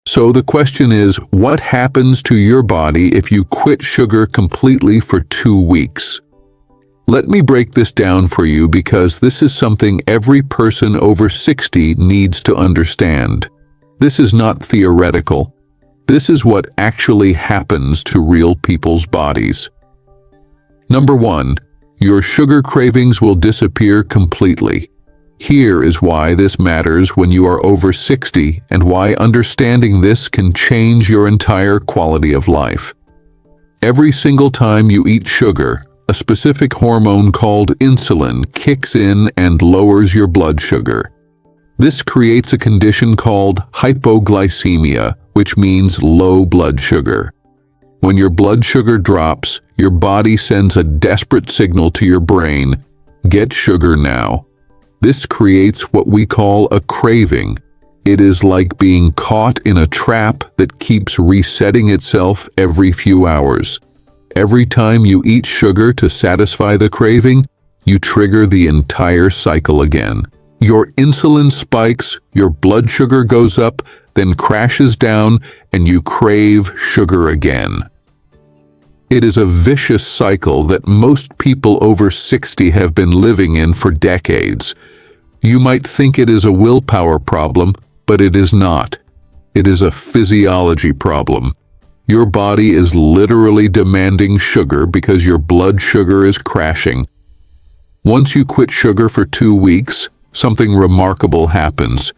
So the question is, what happens to your body if you quit sugar completely for 2 weeks? Let me break this down for you because this is something every person over 60 needs to understand. This is not theoretical. This is what actually happens to real people's bodies. Number 1, your sugar cravings will disappear completely. Here is why this matters when you are over 60 and why understanding this can change your entire quality of life. Every single time you eat sugar, a specific hormone called insulin kicks in and lowers your blood sugar. This creates a condition called hypoglycemia, which means low blood sugar. When your blood sugar drops, your body sends a desperate signal to your brain, "Get sugar now." This creates what we call a craving. It is like being caught in a trap that keeps resetting itself every few hours. Every time you eat sugar to satisfy the craving, you trigger the entire cycle again. Your insulin spikes, your blood sugar goes up, then crashes down, and you crave sugar again. It is a vicious cycle that most people over 60 have been living in for decades. You might think it is a willpower problem, but it is not. It is a physiology problem. Your body is literally demanding sugar because your blood sugar is crashing. Once you quit sugar for 2 weeks, something remarkable happens.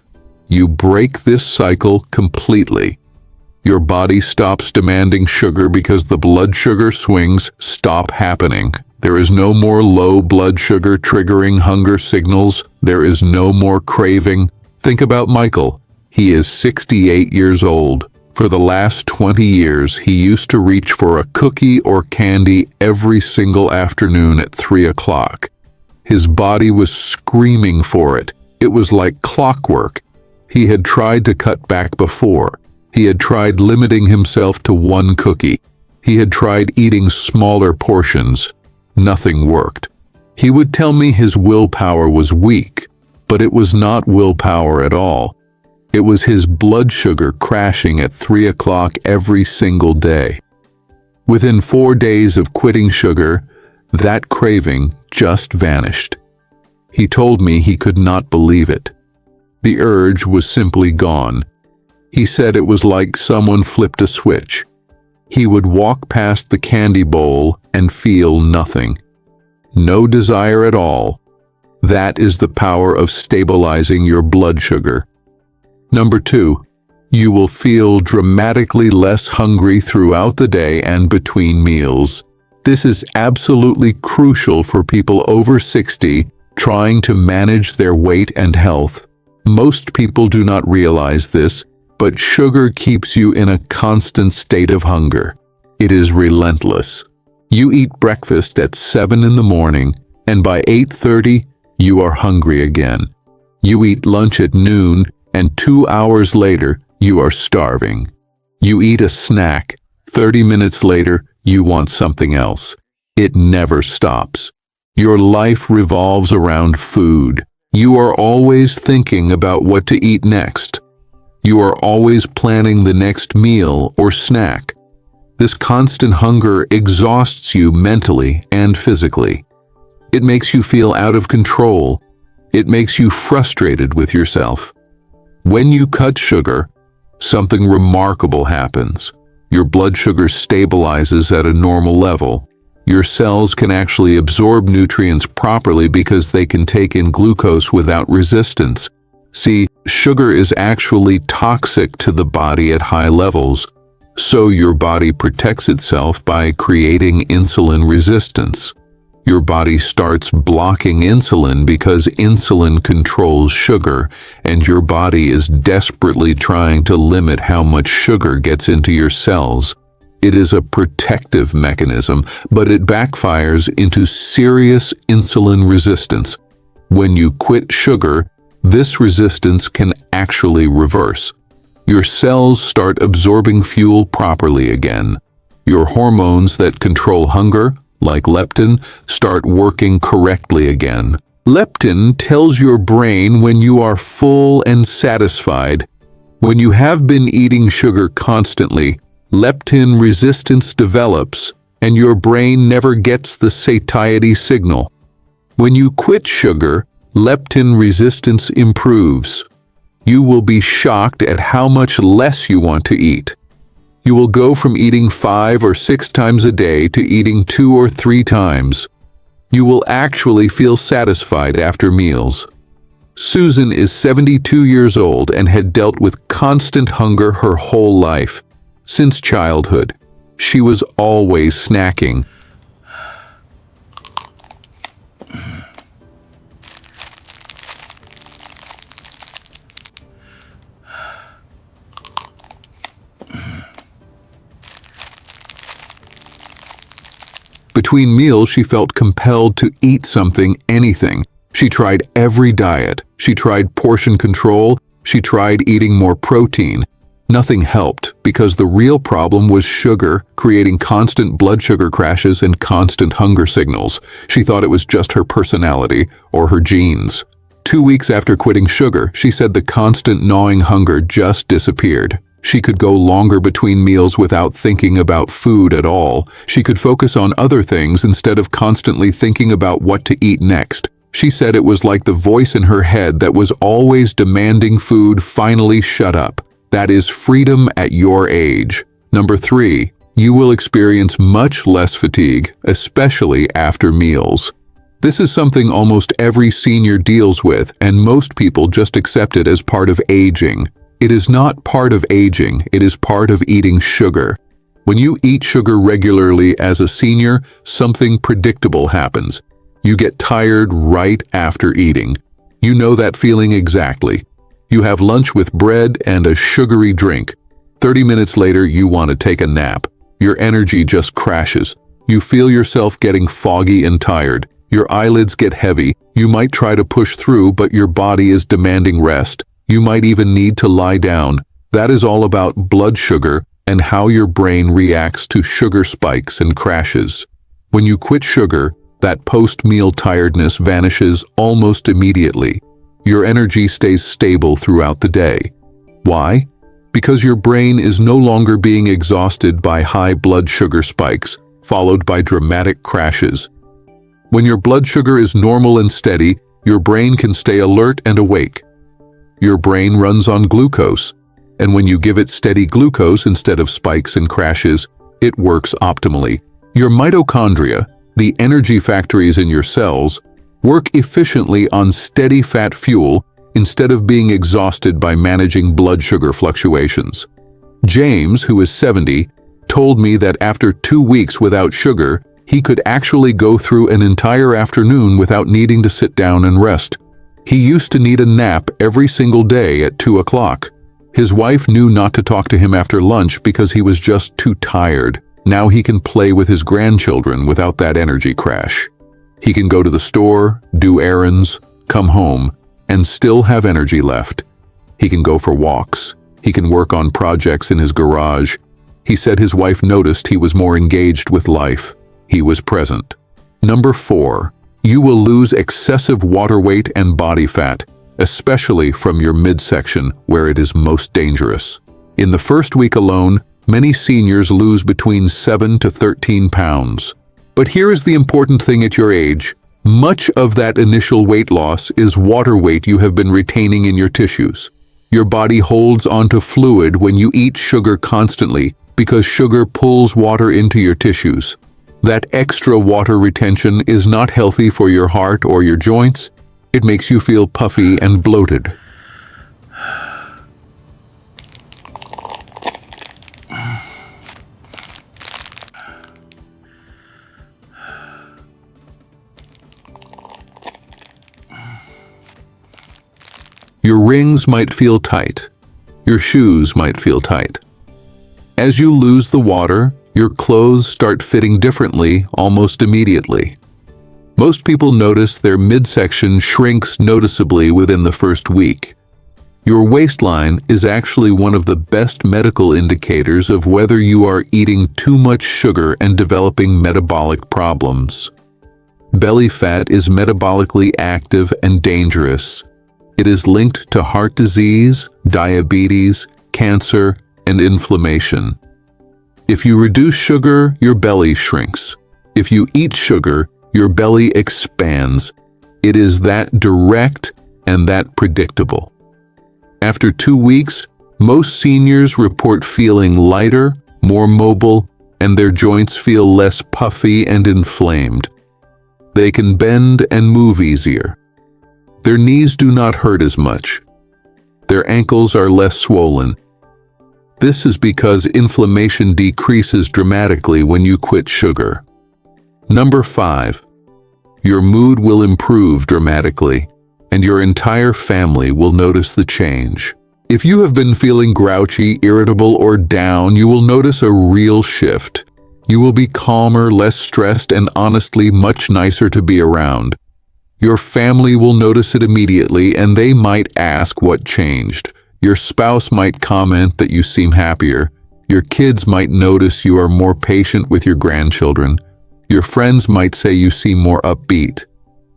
You break this cycle completely. Your body stops demanding sugar because the blood sugar swings stop happening. There is no more low blood sugar triggering hunger signals. There is no more craving. Think about Michael. He is 68 years old. For the last 20 years, he used to reach for a cookie or candy every single afternoon at 3 o'clock. His body was screaming for it. It was like clockwork. He had tried to cut back before. He had tried limiting himself to 1 cookie. He had tried eating smaller portions. Nothing worked. He would tell me his willpower was weak, but it was not willpower at all. It was his blood sugar crashing at 3 o'clock every single day. Within 4 days of quitting sugar, that craving just vanished. He told me he could not believe it. The urge was simply gone. He said it was like someone flipped a switch. He would walk past the candy bowl and feel nothing. No desire at all. That is the power of stabilizing your blood sugar. Number 2, you will feel dramatically less hungry throughout the day and between meals. This is absolutely crucial for people over 60 trying to manage their weight and health. Most people do not realize this, but sugar keeps you in a constant state of hunger. It is relentless. You eat breakfast at 7 in the morning, and by 8:30, you are hungry again. You eat lunch at noon, and 2 hours later, you are starving. You eat a snack. 30 minutes later, you want something else. It never stops. Your life revolves around food. You are always thinking about what to eat next. You are always planning the next meal or snack. This constant hunger exhausts you mentally and physically. It makes you feel out of control. It makes you frustrated with yourself. When you cut sugar, something remarkable happens. Your blood sugar stabilizes at a normal level. Your cells can actually absorb nutrients properly because they can take in glucose without resistance. See, sugar is actually toxic to the body at high levels, so your body protects itself by creating insulin resistance. Your body starts blocking insulin because insulin controls sugar, and your body is desperately trying to limit how much sugar gets into your cells. It is a protective mechanism, but it backfires into serious insulin resistance. When you quit sugar, this resistance can actually reverse. Your cells start absorbing fuel properly again. Your hormones that control hunger, like leptin, start working correctly again. Leptin tells your brain when you are full and satisfied. When you have been eating sugar constantly, leptin resistance develops, and your brain never gets the satiety signal. When you quit sugar, leptin resistance improves. You will be shocked at how much less you want to eat. You will go from eating 5 or 6 times a day to eating 2 or 3 times. You will actually feel satisfied after meals. Susan is 72 years old and had dealt with constant hunger her whole life. Since childhood, she was always snacking. Between meals, she felt compelled to eat something, anything. She tried every diet. She tried portion control. She tried eating more protein. Nothing helped because the real problem was sugar, creating constant blood sugar crashes and constant hunger signals. She thought it was just her personality or her genes. 2 weeks after quitting sugar, she said the constant gnawing hunger just disappeared. She could go longer between meals without thinking about food at all. She could focus on other things instead of constantly thinking about what to eat next. She said it was like the voice in her head that was always demanding food finally shut up. That is freedom at your age. Number 3, you will experience much less fatigue, especially after meals. This is something almost every senior deals with, and most people just accept it as part of aging. It is not part of aging, it is part of eating sugar. When you eat sugar regularly as a senior, something predictable happens. You get tired right after eating. You know that feeling exactly. You have lunch with bread and a sugary drink. 30 minutes later, you want to take a nap. Your energy just crashes. You feel yourself getting foggy and tired. Your eyelids get heavy. You might try to push through, but your body is demanding rest. You might even need to lie down. That is all about blood sugar and how your brain reacts to sugar spikes and crashes. When you quit sugar, that post-meal tiredness vanishes almost immediately. Your energy stays stable throughout the day. Why? Because your brain is no longer being exhausted by high blood sugar spikes, followed by dramatic crashes. When your blood sugar is normal and steady, your brain can stay alert and awake. Your brain runs on glucose, and when you give it steady glucose instead of spikes and crashes, it works optimally. Your mitochondria, the energy factories in your cells, work efficiently on steady fat fuel instead of being exhausted by managing blood sugar fluctuations. James, who is 70, told me that after 2 weeks without sugar, he could actually go through an entire afternoon without needing to sit down and rest. He used to need a nap every single day at 2 o'clock. His wife knew not to talk to him after lunch because he was just too tired. Now he can play with his grandchildren without that energy crash. He can go to the store, do errands, come home, and still have energy left. He can go for walks. He can work on projects in his garage. He said his wife noticed he was more engaged with life. He was present. Number 4. You will lose excessive water weight and body fat, especially from your midsection, where it is most dangerous. In the first week alone, many seniors lose between 7 to 13 pounds. But here is the important thing at your age. Much of that initial weight loss is water weight you have been retaining in your tissues. Your body holds onto fluid when you eat sugar constantly because sugar pulls water into your tissues. That extra water retention is not healthy for your heart or your joints. It makes you feel puffy and bloated. Your rings might feel tight. Your shoes might feel tight. As you lose the water, your clothes start fitting differently almost immediately. Most people notice their midsection shrinks noticeably within the first week. Your waistline is actually one of the best medical indicators of whether you are eating too much sugar and developing metabolic problems. Belly fat is metabolically active and dangerous. It is linked to heart disease, diabetes, cancer, and inflammation. If you reduce sugar, your belly shrinks. If you eat sugar, your belly expands. It is that direct and that predictable. After 2 weeks, most seniors report feeling lighter, more mobile, and their joints feel less puffy and inflamed. They can bend and move easier. Their knees do not hurt as much. Their ankles are less swollen. This is because inflammation decreases dramatically when you quit sugar. Number 5. Your mood will improve dramatically, and your entire family will notice the change. If you have been feeling grouchy, irritable, or down, you will notice a real shift. You will be calmer, less stressed, and honestly much nicer to be around. Your family will notice it immediately, and they might ask what changed. Your spouse might comment that you seem happier. Your kids might notice you are more patient with your grandchildren. Your friends might say you seem more upbeat.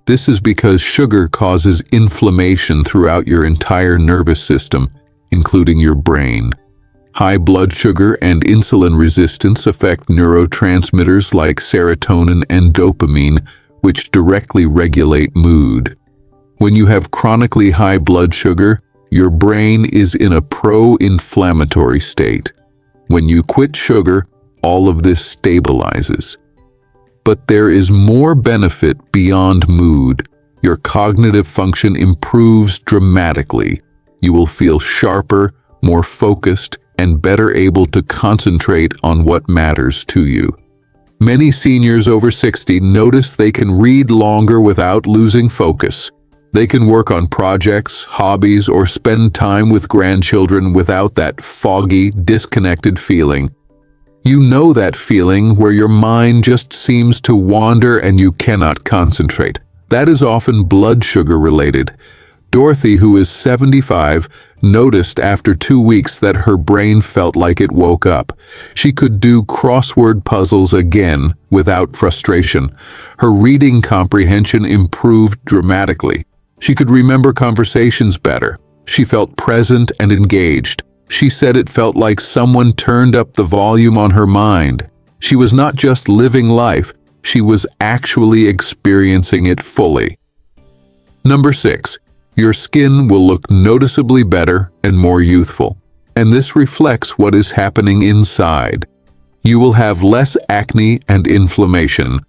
This is because sugar causes inflammation throughout your entire nervous system, including your brain. High blood sugar and insulin resistance affect neurotransmitters like serotonin and dopamine, which directly regulate mood. When you have chronically high blood sugar, your brain is in a pro-inflammatory state. When you quit sugar, all of this stabilizes. But there is more benefit beyond mood. Your cognitive function improves dramatically. You will feel sharper, more focused, and better able to concentrate on what matters to you. Many seniors over 60 notice they can read longer without losing focus. They can work on projects, hobbies, or spend time with grandchildren without that foggy, disconnected feeling. You know that feeling where your mind just seems to wander and you cannot concentrate. That is often blood sugar related. Dorothy, who is 75, noticed after 2 weeks that her brain felt like it woke up. She could do crossword puzzles again without frustration. Her reading comprehension improved dramatically. She could remember conversations better. She felt present and engaged. She said it felt like someone turned up the volume on her mind. She was not just living life, she was actually experiencing it fully. Number 6. Your skin will look noticeably better and more youthful, and this reflects what is happening inside. You will have less acne and inflammation.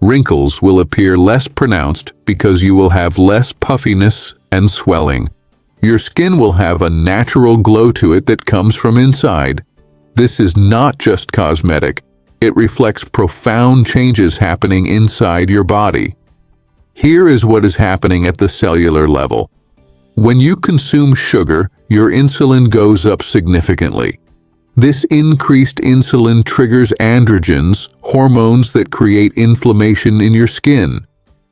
Wrinkles will appear less pronounced because you will have less puffiness and swelling. Your skin will have a natural glow to it that comes from inside. This is not just cosmetic. It reflects profound changes happening inside your body. Here is what is happening at the cellular level. When you consume sugar, your insulin goes up significantly. This increased insulin triggers androgens, hormones that create inflammation in your skin.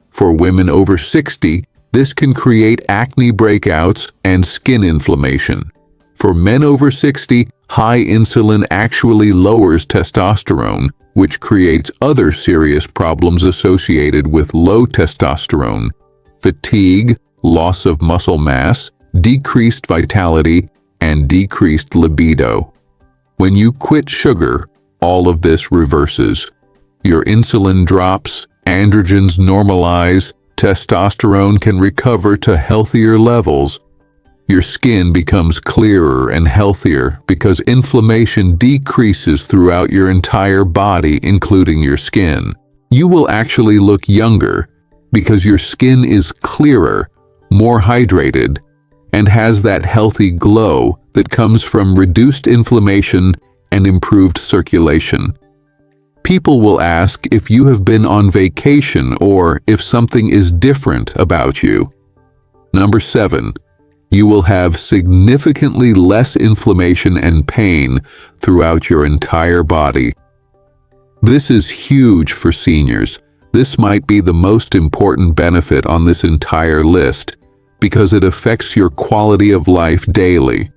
For women over 60, this can create acne breakouts and skin inflammation. For men over 60, high insulin actually lowers testosterone, which creates other serious problems associated with low testosterone: fatigue, loss of muscle mass, decreased vitality, and decreased libido. When you quit sugar, all of this reverses. Your insulin drops, androgens normalize, testosterone can recover to healthier levels. Your skin becomes clearer and healthier because inflammation decreases throughout your entire body, including your skin. You will actually look younger because your skin is clearer, more hydrated, and has that healthy glow that comes from reduced inflammation and improved circulation. People will ask if you have been on vacation or if something is different about you. Number 7. You will have significantly less inflammation and pain throughout your entire body. This is huge for seniors. This might be the most important benefit on this entire list because it affects your quality of life daily.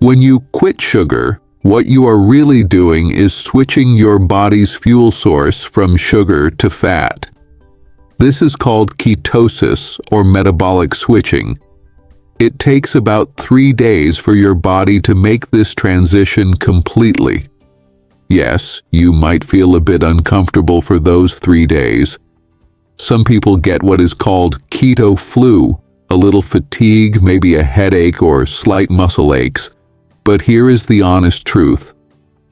When you quit sugar, what you are really doing is switching your body's fuel source from sugar to fat. This is called ketosis or metabolic switching. It takes about 3 days for your body to make this transition completely. Yes, you might feel a bit uncomfortable for those 3 days. Some people get what is called keto flu, a little fatigue, maybe a headache or slight muscle aches. But here is the honest truth.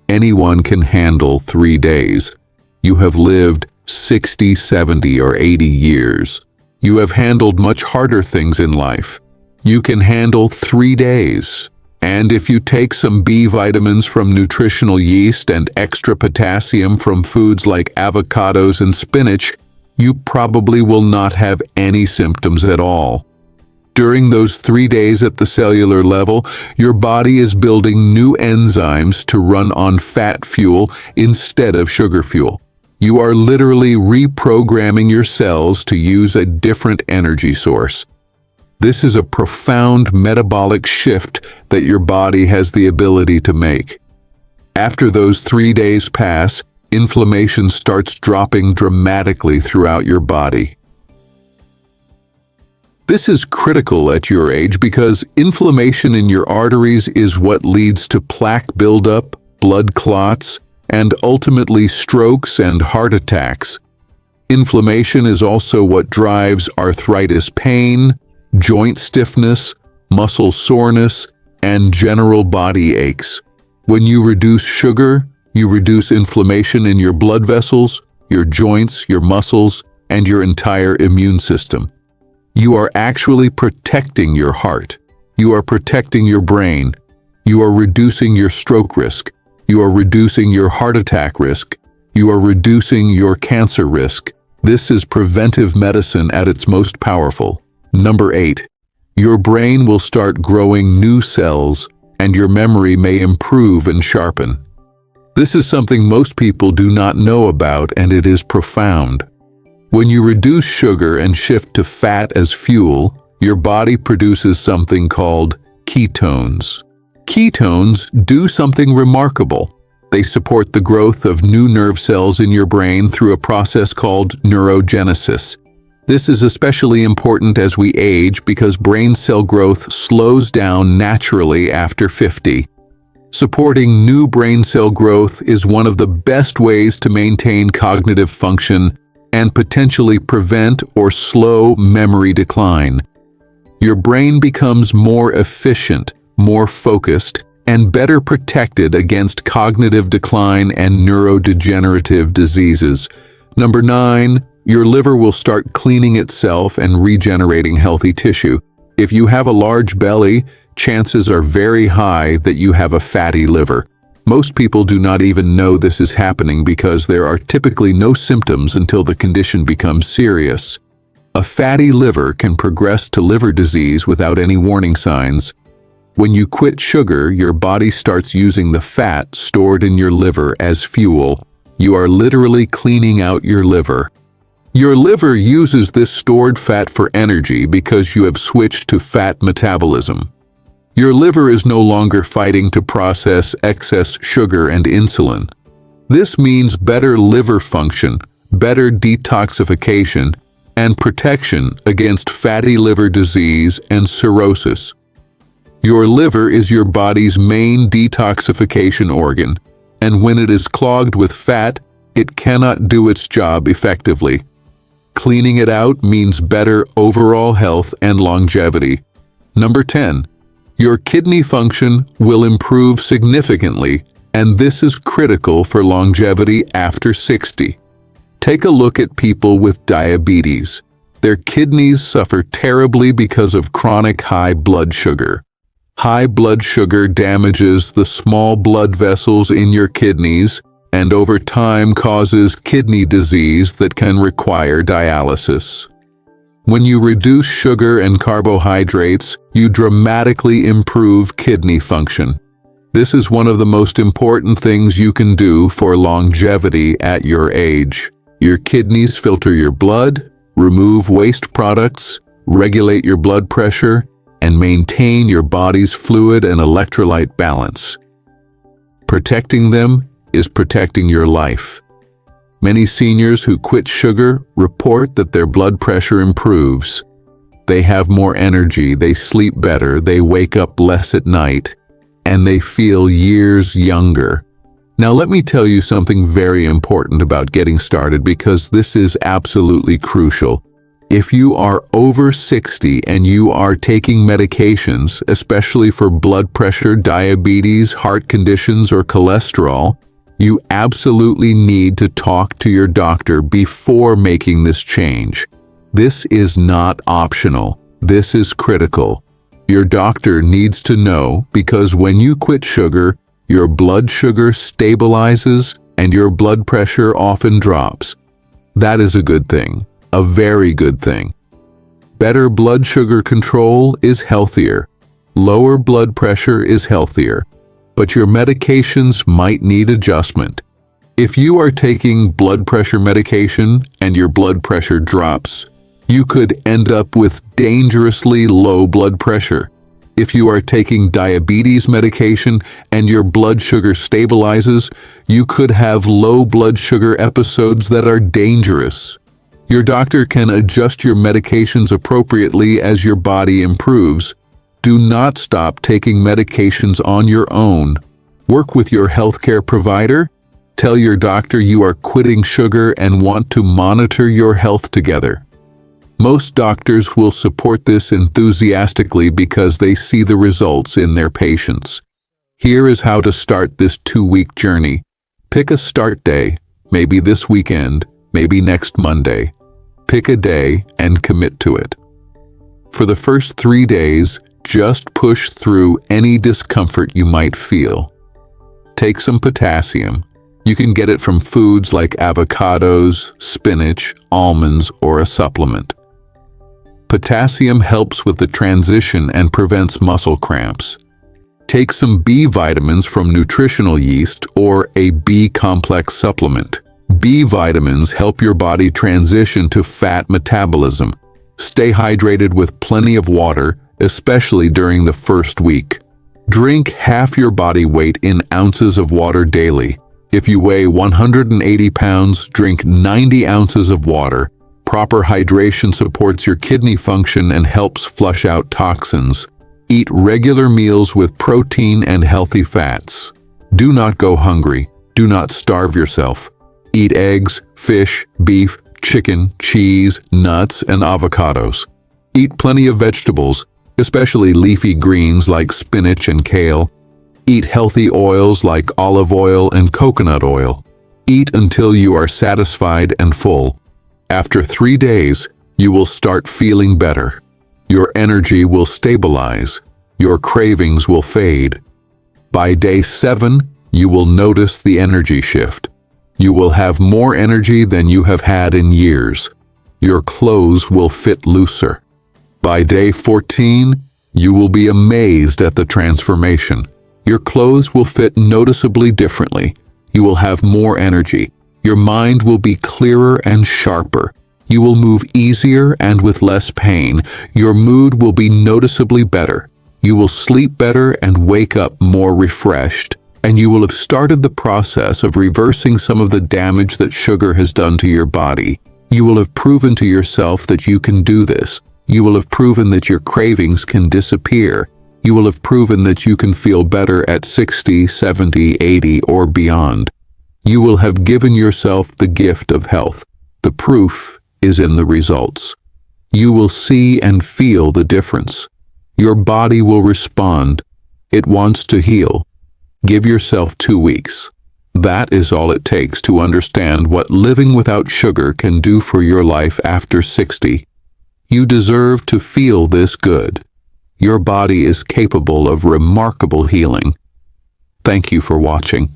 Anyone can handle 3 days. You have lived 60, 70, or 80 years. You have handled much harder things in life. You can handle 3 days. And if you take some B vitamins from nutritional yeast and extra potassium from foods like avocados and spinach, you probably will not have any symptoms at all. During those 3 days at the cellular level, your body is building new enzymes to run on fat fuel instead of sugar fuel. You are literally reprogramming your cells to use a different energy source. This is a profound metabolic shift that your body has the ability to make. After those 3 days pass, inflammation starts dropping dramatically throughout your body. This is critical at your age because inflammation in your arteries is what leads to plaque buildup, blood clots, and ultimately strokes and heart attacks. Inflammation is also what drives arthritis pain, joint stiffness, muscle soreness, and general body aches. When you reduce sugar, you reduce inflammation in your blood vessels, your joints, your muscles, and your entire immune system. You are actually protecting your heart. You are protecting your brain. You are reducing your stroke risk. You are reducing your heart attack risk. You are reducing your cancer risk. This is preventive medicine at its most powerful. Number 8. Your brain will start growing new cells, and your memory may improve and sharpen. This is something most people do not know about, and it is profound. When you reduce sugar and shift to fat as fuel, your body produces something called ketones. Ketones do something remarkable. They support the growth of new nerve cells in your brain through a process called neurogenesis. This is especially important as we age because brain cell growth slows down naturally after 50. Supporting new brain cell growth is one of the best ways to maintain cognitive function and potentially prevent or slow memory decline. Your brain becomes more efficient, more focused, and better protected against cognitive decline and neurodegenerative diseases. Number 9. Your liver will start cleaning itself and regenerating healthy tissue. If you have a large belly, chances are very high that you have a fatty liver. Most people do not even know this is happening because there are typically no symptoms until the condition becomes serious. A fatty liver can progress to liver disease without any warning signs. When you quit sugar, your body starts using the fat stored in your liver as fuel. You are literally cleaning out your liver. Your liver uses this stored fat for energy because you have switched to fat metabolism. Your liver is no longer fighting to process excess sugar and insulin. This means better liver function, better detoxification, and protection against fatty liver disease and cirrhosis. Your liver is your body's main detoxification organ, and when it is clogged with fat, it cannot do its job effectively. Cleaning it out means better overall health and longevity. Number 10. Your kidney function will improve significantly, and this is critical for longevity after 60. Take a look at people with diabetes. Their kidneys suffer terribly because of chronic high blood sugar. High blood sugar damages the small blood vessels in your kidneys, and over time causes kidney disease that can require dialysis. When you reduce sugar and carbohydrates, you dramatically improve kidney function. This is one of the most important things you can do for longevity at your age. Your kidneys filter your blood, remove waste products, regulate your blood pressure, and maintain your body's fluid and electrolyte balance. Protecting them is protecting your life. Many seniors who quit sugar report that their blood pressure improves. They have more energy, they sleep better, they wake up less at night, and they feel years younger. Now let me tell you something very important about getting started, because this is absolutely crucial. If you are over 60 and you are taking medications, especially for blood pressure, diabetes, heart conditions, or cholesterol, you absolutely need to talk to your doctor before making this change. This is not optional. This is critical. Your doctor needs to know, because when you quit sugar, your blood sugar stabilizes and your blood pressure often drops. That is a good thing, a very good thing. Better blood sugar control is healthier. Lower blood pressure is healthier. But your medications might need adjustment. If you are taking blood pressure medication and your blood pressure drops, you could end up with dangerously low blood pressure. If you are taking diabetes medication and your blood sugar stabilizes, you could have low blood sugar episodes that are dangerous. Your doctor can adjust your medications appropriately as your body improves. Do not stop taking medications on your own. Work with your healthcare provider. Tell your doctor you are quitting sugar and want to monitor your health together. Most doctors will support this enthusiastically because they see the results in their patients. Here is how to start this 2-week journey. Pick a start day, maybe this weekend, maybe next Monday. Pick a day and commit to it. For the first 3 days, just push through any discomfort you might feel. Take some potassium. You can get it from foods like avocados, spinach, almonds, or a supplement. Potassium helps with the transition and prevents muscle cramps. Take some B vitamins from nutritional yeast or a B complex supplement. B vitamins help your body transition to fat metabolism. Stay hydrated with plenty of water, especially during the first week. Drink half your body weight in ounces of water daily. If you weigh 180 pounds, drink 90 ounces of water. Proper hydration supports your kidney function and helps flush out toxins. Eat regular meals with protein and healthy fats. Do not go hungry. Do not starve yourself. Eat eggs, fish, beef, chicken, cheese, nuts, and avocados. Eat plenty of vegetables, especially leafy greens like spinach and kale. Eat healthy oils like olive oil and coconut oil. Eat until you are satisfied and full. After 3 days, you will start feeling better. Your energy will stabilize. Your cravings will fade. By day 7, you will notice the energy shift. You will have more energy than you have had in years. Your clothes will fit looser. By day 14, you will be amazed at the transformation. Your clothes will fit noticeably differently. You will have more energy. Your mind will be clearer and sharper. You will move easier and with less pain. Your mood will be noticeably better. You will sleep better and wake up more refreshed. And you will have started the process of reversing some of the damage that sugar has done to your body. You will have proven to yourself that you can do this. You will have proven that your cravings can disappear. You will have proven that you can feel better at 60, 70, 80, or beyond. You will have given yourself the gift of health. The proof is in the results. You will see and feel the difference. Your body will respond. It wants to heal. Give yourself 2 weeks. That is all it takes to understand what living without sugar can do for your life after 60. You deserve to feel this good. Your body is capable of remarkable healing. Thank you for watching.